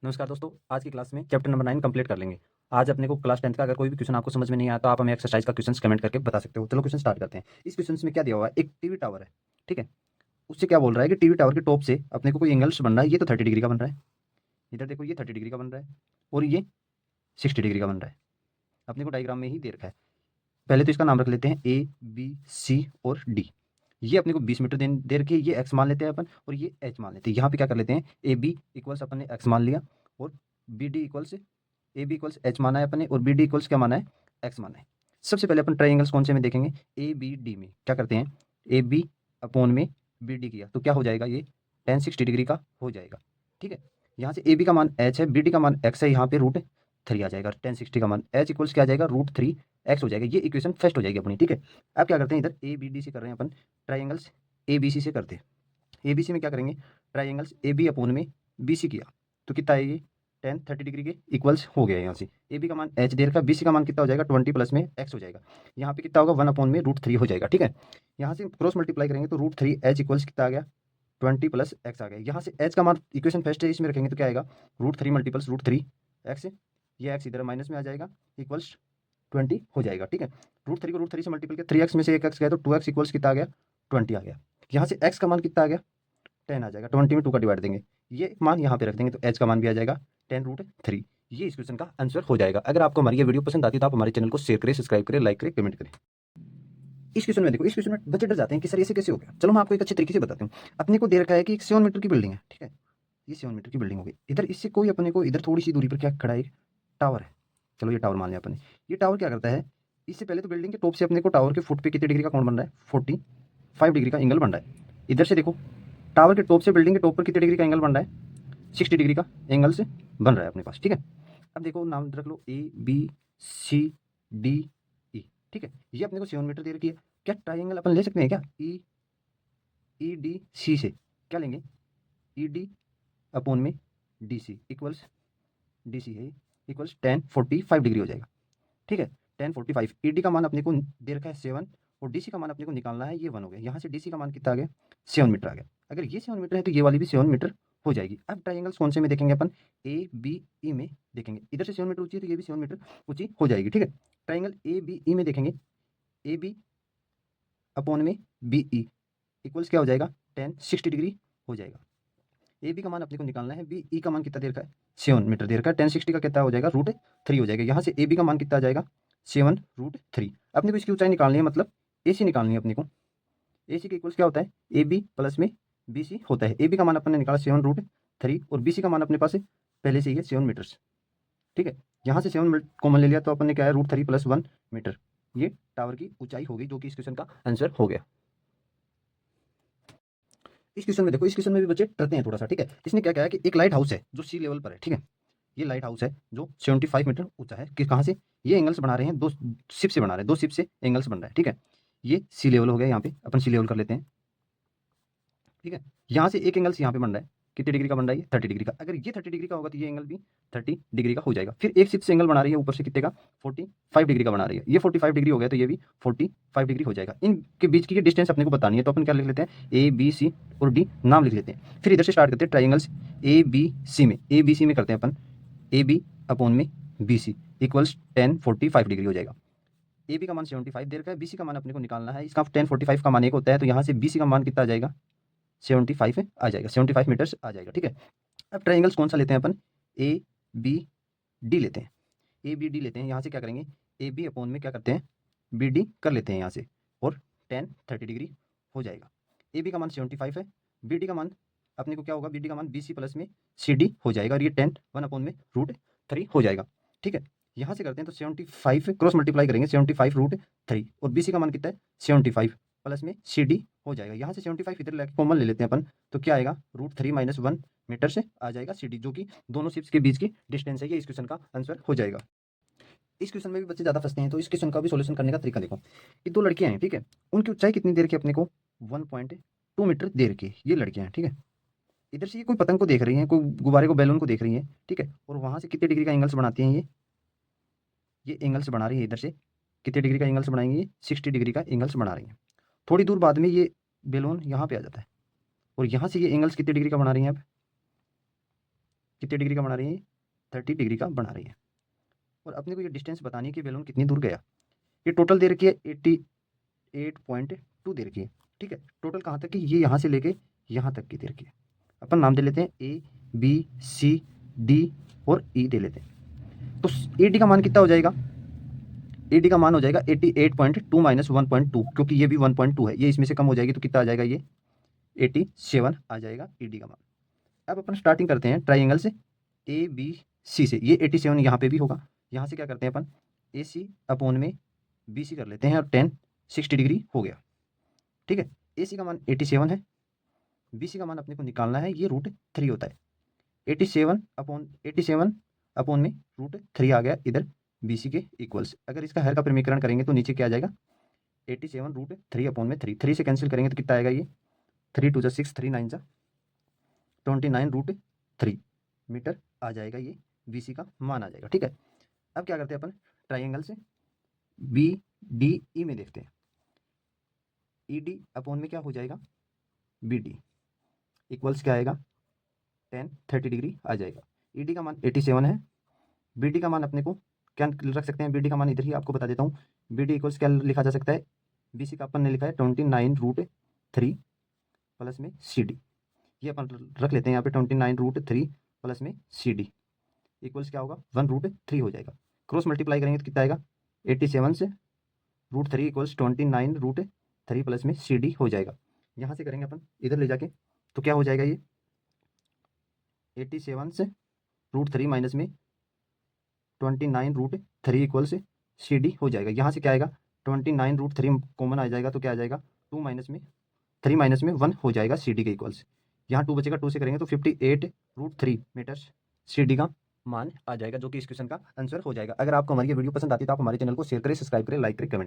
नमस्कार दोस्तों, आज की क्लास में चैप्टर नंबर 9 कंप्लीट कर लेंगे। आज अपने को क्लास 10th का अगर कोई भी क्वेश्चन आपको समझ में नहीं आया तो आप हमें एक्सरसाइज का क्वेश्चन कमेंट करके बता सकते हो। चलो क्वेश्चन स्टार्ट करते हैं। इस क्वेश्चन में क्या दिया हुआ है, एक टीवी टावर है, ठीक है। उससे क्या बोल रहा है कि टीवी टावर के टॉप से अपने को कोई एंगल्स बन रहा है। ये तो 30 डिग्री का बन रहा है, इधर देखो ये 30 डिग्री का बन रहा है और ये 60 डिग्री का बन रहा है। अपने को डायग्राम में ही दे रखा है। पहले तो इसका नाम रख लेते हैं ए, बी, सी और डी। ये अपने को 20 मीटर दे रखी है। ये एक्स मान लेते हैं अपन और ये एच मान लेते हैं। यहाँ पे क्या कर लेते हैं, ए बी इक्वल्स अपन ने एक्स मान लिया और B D equals A B equals H माना है अपन ने और बी डी इक्वल्स क्या माना है, एक्स माना है। सबसे पहले अपन ट्राइंगल्स कौन से में देखेंगे, ए बी डी में क्या करते हैं, ए बी अपॉन में बी डी किया तो क्या हो जाएगा, ये टेन 60 डिग्री का हो जाएगा। ठीक है, यहाँ से ए बी का मान एच है, बी डी का मान एक्स है, यहाँ पे √3 आ जाएगा। टेन 60 का मान एच इक्वल्स क्या आ जाएगा, √3 एक्स हो जाएगा। ये इक्वेशन फर्स्ट हो जाएगी अपनी। ठीक है, अब क्या करते हैं, इधर ए बी डी से कर रहे हैं अपन, ट्राइंगल्स ए बी सी से करते हैं। ए बी सी में क्या करेंगे, ट्राइंगल्स ए बी अपॉन में बी सी किया तो कितना है, ये टेन 30 डिग्री के इक्वल्स हो गया। यहाँ से ए बी का मान एच दे रखा, बी सी का मान कितना हो जाएगा, 20 प्लस में एक्स हो जाएगा। यहाँ पे कितना होगा, 1 अपॉन में √3 हो जाएगा। ठीक है, यहाँ से क्रॉस मल्टीप्लाई करेंगे तो √3 एच इक्वल्स कितना आ गया, 20 प्लस एक्स आ गया। यहाँ से एच का मान इक्वेशन फर्स्ट है, इसमें रखेंगे तो क्या आएगा, √3 मल्टीपल्स √3 एक्स, ये एक्स इधर माइनस में आ जाएगा, इक्वल्स 20 हो जाएगा। ठीक है, √3 को √3 से मल्टीपल किया, 3x में से एक एक्स गया तो 2x इक्वल्स कितना आ गया, 20 आ गया। यहाँ से x का मान कितना आ गया, 10 आ जाएगा। 20 में 2 का डिवाइड देंगे, ये मान यहाँ पे रख देंगे तो h का मान भी आ जाएगा 10√3। ये इस क्वेश्चन का आंसर हो जाएगा। अगर आपको हमारी ये वीडियो पसंद आती है तो आप हमारे चैनल को शेयर करें, सब्सक्राइब करें, लाइक करें, कमेंट करें। इस क्वेश्चन में देखो, इस क्वेश्चन में बच्चे डर जाते हैं कि सर ऐसे कैसे हो गया। चलो मैं आपको एक अच्छे तरीके से बताता हूँ। अपने को दे रखा है कि एक 7 मीटर की बिल्डिंग है, ठीक है, ये 7 मीटर की बिल्डिंग हो गई। इधर इससे कोई अपने को इधर थोड़ी सी दूरी पर क्या खड़ा है, एक टावर है। चलो ये टावर मान लिया अपने। ये टावर क्या करता है, इससे पहले तो बिल्डिंग के टॉप से अपने को टावर के फुट पे कितने डिग्री का कोण बन रहा है, 45 डिग्री का एंगल बन रहा है। इधर से देखो, टावर के टॉप से बिल्डिंग के टॉप पर कितने डिग्री का एंगल बन रहा है, 60 डिग्री का एंगल से बन रहा है अपने पास। ठीक है, अब देखो नाम रख लो A B C D E. ठीक है, ये अपने को 7 मीटर दे रखी है। क्या ट्राइंगल अपन ले सकते हैं क्या, ई डी सी से क्या लेंगे, ई डी अपॉन में D C equals, D C है इक्वल्स 1045 डिग्री हो जाएगा। ठीक है, 1045 ई डी का मान अपने को दे रखा है 7 और डी सी का मान अपने को निकालना है, ये 1 हो गया। यहाँ से डी सी का मान कितना आ गया, 7 मीटर आ गया। अगर ये 7 मीटर है तो ये वाली भी 7 मीटर हो जाएगी। अब ट्राइंगल्स कौन से में देखेंगे अपन, ए बी ई में देखेंगे। इधर से 7 मीटर ऊंची है तो ये भी 7 मीटर ऊंची हो जाएगी। ठीक है, ट्राइंगल ए बी ई में देखेंगे, ए बी अपॉन में बी ई इक्वल्स क्या हो जाएगा, 1060 डिग्री हो जाएगा। ए बी का मान अपने को निकालना है, बी ई का मान कितना दे रखा है, 7 मीटर दे रखा है। 1060 का कितना हो जाएगा, √3 हो जाएगा। यहाँ से ए बी का मान कितना आ जाएगा, 7√3। अपने को इसकी ऊंचाई निकालनी है, मतलब ए सी निकालनी है अपने को। ए सी के इक्वल्स क्या होता है, ए बी प्लस में बी सी होता है। ए बी का मान अपन ने निकाला 7√3 और बी सी का मान अपने पास पहले से ही है 7 मीटर्स। ठीक है, यहाँ से 7 कॉमन ले लिया तो अपन ने क्या है, √3 + 1 मीटर। ये टावर की ऊंचाई हो गई, जो कि इस क्वेश्चन का आंसर हो गया। इस क्वेश्चन में देखो, इस क्वेश्चन में भी बच्चे डरते हैं थोड़ा सा। ठीक है, इसने क्या कहा है कि एक लाइट हाउस है जो सी लेवल पर है। ठीक है, ये लाइट हाउस है जो 75 मीटर ऊंचा है। कि कहाँ से ये एंगल्स बना रहे हैं, दो शिप से बना रहे हैं, दो शिप से एंगल्स बन रहा है। ठीक है, ये सी लेवल हो गया, यहाँ पे अपन सी लेवल कर लेते हैं। ठीक है, यहाँ से एक एंगल्स यहाँ पे बन रहा है, कितने डिग्री का बन रहा है, ये 30 डिग्री का। अगर ये 30 डिग्री का होगा तो ये एंगल भी 30 डिग्री का हो जाएगा। फिर एक शिप से एंगल बना रही है ऊपर से कितने का, 45 डिग्री का बना रही है। ये 45 डिग्री हो गया तो ये भी 45 डिग्री हो जाएगा। इनके बीच की ये डिस्टेंस अपने को बतानी है तो अपन क्या लिख लेते हैं, ए बी सी और डी नाम लिख लेते हैं। फिर इधर से स्टार्ट करते हैं ट्राइंगल्स ए बी सी में। ए बी सी में करते हैं अपन, ए बी अपॉन में बी सी इक्वल्स 1045 डिग्री हो जाएगा। ए बी का मान 75 दे रखा है, बी सी का मान अपने को निकालना है। इसका 1045 का मान 1 होता है तो यहाँ से बी सी का मान कितना आ जाएगा, 75 आ जाएगा, 75 मीटर्स आ जाएगा। ठीक है, अब ट्राइंगल्स कौन सा लेते हैं अपन, ए बी डी लेते हैं। ए बी डी लेते हैं, यहाँ से क्या करेंगे, ए बी अपॉन में क्या करते हैं, बी डी कर लेते हैं यहाँ से और 10 30 डिग्री हो जाएगा। ए बी का मान 75 है, बी डी का मान अपने को क्या होगा, बी डी का मान बी सी प्लस में सी डी हो जाएगा और ये 1 अपॉन में √3 हो जाएगा। ठीक है, यहाँ से करते हैं तो 75 क्रॉस मल्टीप्लाई करेंगे, 75√3 और बी सी का मान कितना है, 75 प्लस में सी डी हो जाएगा। यहाँ से 75 इधर लेके कॉमन ले लेते हैं अपन तो क्या आएगा, √3 - 1 मीटर से आ जाएगा सी डी, जो कि दोनों शिप्स के बीच की डिस्टेंस है। ये इस क्वेश्चन का आंसर हो जाएगा। इस क्वेश्चन में भी बच्चे ज़्यादा फंसते हैं तो इस क्वेश्चन का भी सॉल्यूशन करने का तरीका देखो कि दो लड़कियां हैं। ठीक है, उनकी ऊंचाई कितनी दे रखी है अपने को, 1.2 मीटर दे रखी है। ये लड़कियां हैं, ठीक है। इधर से ये कोई पतंग को देख रही हैं, कोई गुब्बारे को, बैलून को देख रही हैं। ठीक है, और वहां से कितने डिग्री का एंगल्स बनाती हैं, ये एंगल्स बना रही है। इधर से कितने डिग्री का एंगल्स बनाएंगे, ये 60 डिग्री का एंगल्स बना रही हैं। थोड़ी दूर बाद में ये बैलून यहाँ पे आ जाता है और यहाँ से ये एंगल्स कितने डिग्री का बना रही हैं, अब कितनी डिग्री का बना रही है, 30 डिग्री का बना रही है। और अपने को ये डिस्टेंस बतानी है कि बैलून कितनी दूर गया। ये टोटल दे रखी है 88.2 दे रखी है, ठीक है। टोटल कहाँ तक की, ये यहाँ से लेके यहाँ तक की दे रखी है। अपन नाम दे लेते हैं ए बी सी डी और ई दे लेते हैं। तो ए डी का मान कितना हो जाएगा, ए डी का मान हो जाएगा 88.2 माइनस 1.2, क्योंकि ये भी 1.2 है, ये इसमें से कम हो जाएगी तो कितना आ जाएगा, ये 87 आ जाएगा ई डी का मान। अब अपन स्टार्टिंग करते हैं ट्राइंगल से ए बी सी से, ये 87 यहाँ पे भी होगा। यहाँ से क्या करते हैं अपन, ए सी अपॉन में बी सी कर लेते हैं और 60 डिग्री हो गया, ठीक है। ए सी का मान 87 है, बी सी का मान अपने को निकालना है, ये √3 होता है। 87 अपॉन में √3 आ गया इधर बी सी के इक्वल्स। अगर इसका हर का प्रमीकरण करेंगे तो नीचे क्या आ जाएगा, 87 √3 अपॉन में 3 से कैंसिल करेंगे तो कितना आएगा, ये 3 2 6 3 9 29 √3 मीटर आ जाएगा, ये बी सी का मान आ जाएगा, ठीक है। अब क्या करते हैं अपन, ट्राइंगल से बी डी ई में देखते हैं। ई डी अपॉन में क्या हो जाएगा, बी डी इक्वल्स क्या आएगा, 30 डिग्री आ जाएगा। ई डी का मान 87 है, बी डी का मान अपने को क्या रख सकते हैं, बी डी का मान इधर ही आपको बता देता हूँ। बी डी इक्वल्स क्या लिखा जा सकता है, बी सी का अपन ने लिखा है 29 √3 प्लस में सी डी, ये अपन रख लेते हैं यहाँ पे 29 √3 प्लस में सी डी इक्वल्स क्या होगा, 1 √3 हो जाएगा। क्रॉस मल्टीप्लाई करेंगे तो कितना आएगा, 87 से √3 इक्वल्स 29 √3 प्लस में सी डी हो जाएगा। यहाँ से करेंगे अपन इधर ले जाके तो क्या हो जाएगा, ये 87 से √3 माइनस में 29 √3 इक्वल से सी डी हो जाएगा। यहाँ से क्या आएगा, 29 √3 कॉमन आ जाएगा तो क्या आ जाएगा, 2 माइनस में 3 माइनस में 1 हो जाएगा सी डी के इक्वल्स। यहाँ 2 बचेगा, 2 से करेंगे तो 58 √3 मीटर सी डी का मान आ जाएगा, जो कि इस क्वेश्चन का आंसर हो जाएगा। अगर आपको हमारी ये वीडियो पसंद आती है तो आप हमारे चैनल को शेयर करें, सब्सक्राइब करें, लाइक करें, कमेंट